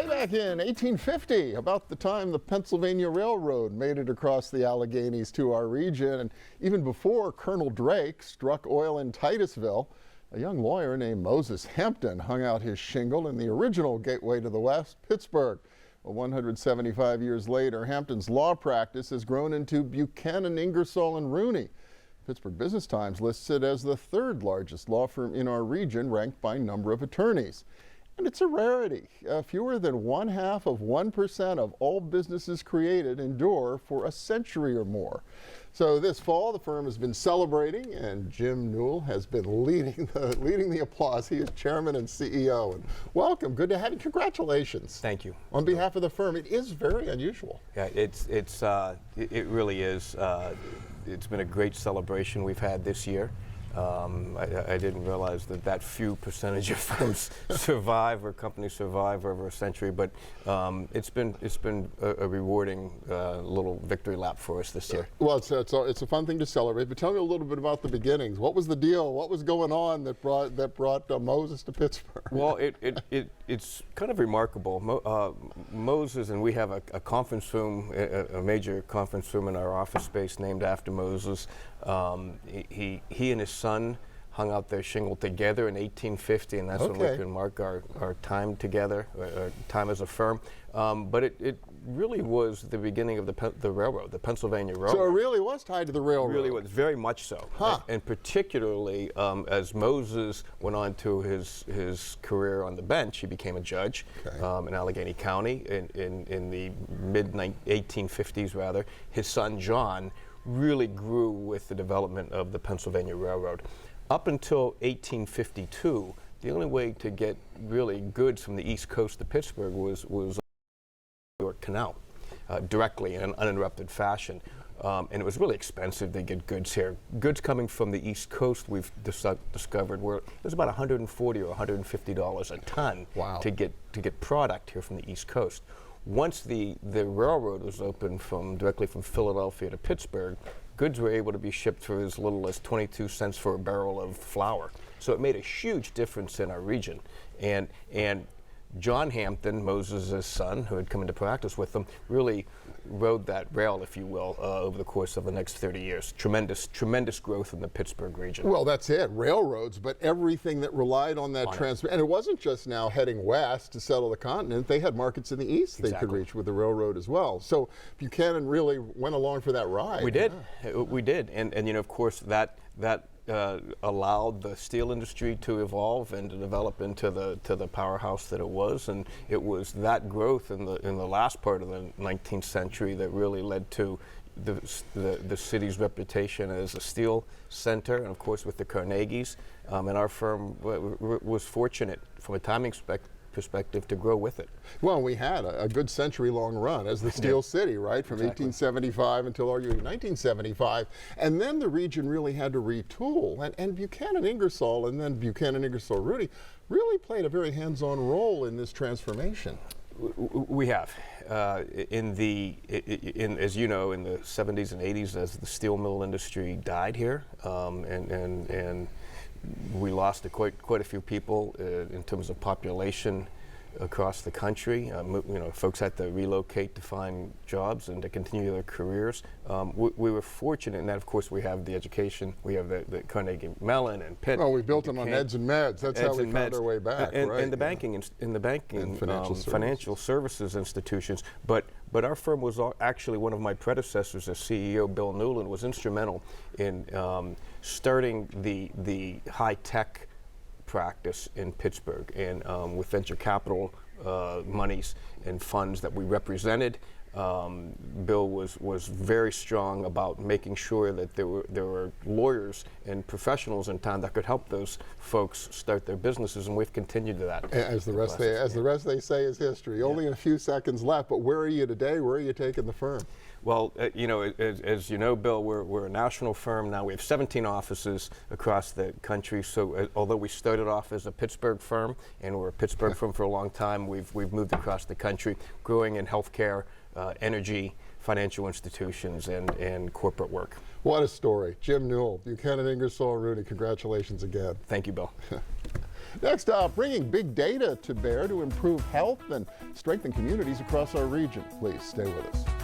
way back in 1850, about the time the Pennsylvania Railroad made it across the Alleghenies to our region, and even before Colonel Drake struck oil in Titusville, a young lawyer named Moses Hampton hung out his shingle in the original gateway to the West, Pittsburgh. Well, 175 years later, Hampton's law practice has grown into Buchanan, Ingersoll, and Rooney. Pittsburgh Business Times lists it as the third largest law firm in our region, ranked by number of attorneys. And it's a rarity. Fewer than 0.5% of all businesses created endure for a century or more. So this fall, the firm has been celebrating, and Jim Newell has been leading the applause. He is chairman and CEO. And welcome. Good to have you. Congratulations. Thank you. On behalf of the firm, it is very unusual. Yeah, it really is. It's been a great celebration we've had this year. I didn't realize that few percentage of firms survive or companies survive over a century, but it's been a rewarding little victory lap for us this year. Well, it's a fun thing to celebrate. But tell me a little bit about the beginnings. What was the deal? What was going on that brought Moses to Pittsburgh? Well, it's kind of remarkable. Moses, and we have a conference room, a major conference room in our office space named after Moses. He and his son hung out their shingle together in 1850, and that's when we can mark our time together, our time as a firm. But it really was the beginning of the railroad, the Pennsylvania Railroad. So it really was tied to the railroad. It really was, very much so. Huh. And particularly as Moses went on to his career on the bench, he became a judge in Allegheny County in the mid-1850s, rather. His son, John, really grew with the development of the Pennsylvania Railroad. Up until 1852, the only way to get really goods from the East Coast to Pittsburgh was on the New York Canal, directly in an uninterrupted fashion. And it was really expensive to get goods here. Goods coming from the East Coast, we've discovered, it was about $140 or $150 a ton to get product here from the East Coast. Once the railroad was opened directly from Philadelphia to Pittsburgh, goods were able to be shipped for as little as 22 cents for a barrel of flour. So it made a huge difference in our region. And John Hampton, Moses' son, who had come into practice with them, really rode that rail, if you will, over the course of the next 30 years. Tremendous growth in the Pittsburgh region. Well, that's it, railroads, but everything that relied on that transport. And it wasn't just now heading west to settle the continent. They had markets in the east they could reach with the railroad as well. So Buchanan really went along for that ride. We did. We did. And you know, of course, that allowed the steel industry to evolve and to develop into the powerhouse that it was, and it was that growth in the last part of the 19th century that really led to the city's reputation as a steel center, and of course with the Carnegies, and our firm was fortunate from a timing perspective to grow with it. Well, we had a good century-long run as the Steel City, right, from 1875 until arguably 1975, and then the region really had to retool, and Buchanan Ingersoll and then Buchanan Ingersoll Rooney really played a very hands-on role in this transformation. We have. As you know, in the 70s and 80s, as the steel mill industry died here, and we lost quite a few people in terms of population across the country. You know, folks had to relocate to find jobs and to continue their careers. We were fortunate in that, of course, we have the education. We have the Carnegie Mellon and Pitt. Oh, we built them on eds and meds. That's how we found our way back, and, right? And the banking, and financial services institutions. But our firm was actually one of my predecessors as CEO, Bill Newland, was instrumental in starting the high-tech practice in Pittsburgh, and with venture capital monies and funds that we represented. Bill was very strong about making sure that there were lawyers and professionals in town that could help those folks start their businesses, and we've continued to that. As the rest they say is history. Yeah. Only a few seconds left, but where are you today? Where are you taking the firm? Well, you know, as you know, Bill, we're a national firm now. We have 17 offices across the country. So although we started off as a Pittsburgh firm, and we're a Pittsburgh firm for a long time, we've moved across the country, growing in healthcare, energy, financial institutions, and corporate work. What a story. Jim Newell, Buchanan Ingersoll Rooney, congratulations again. Thank you, Bill. Next up, bringing big data to bear to improve health and strengthen communities across our region. Please stay with us.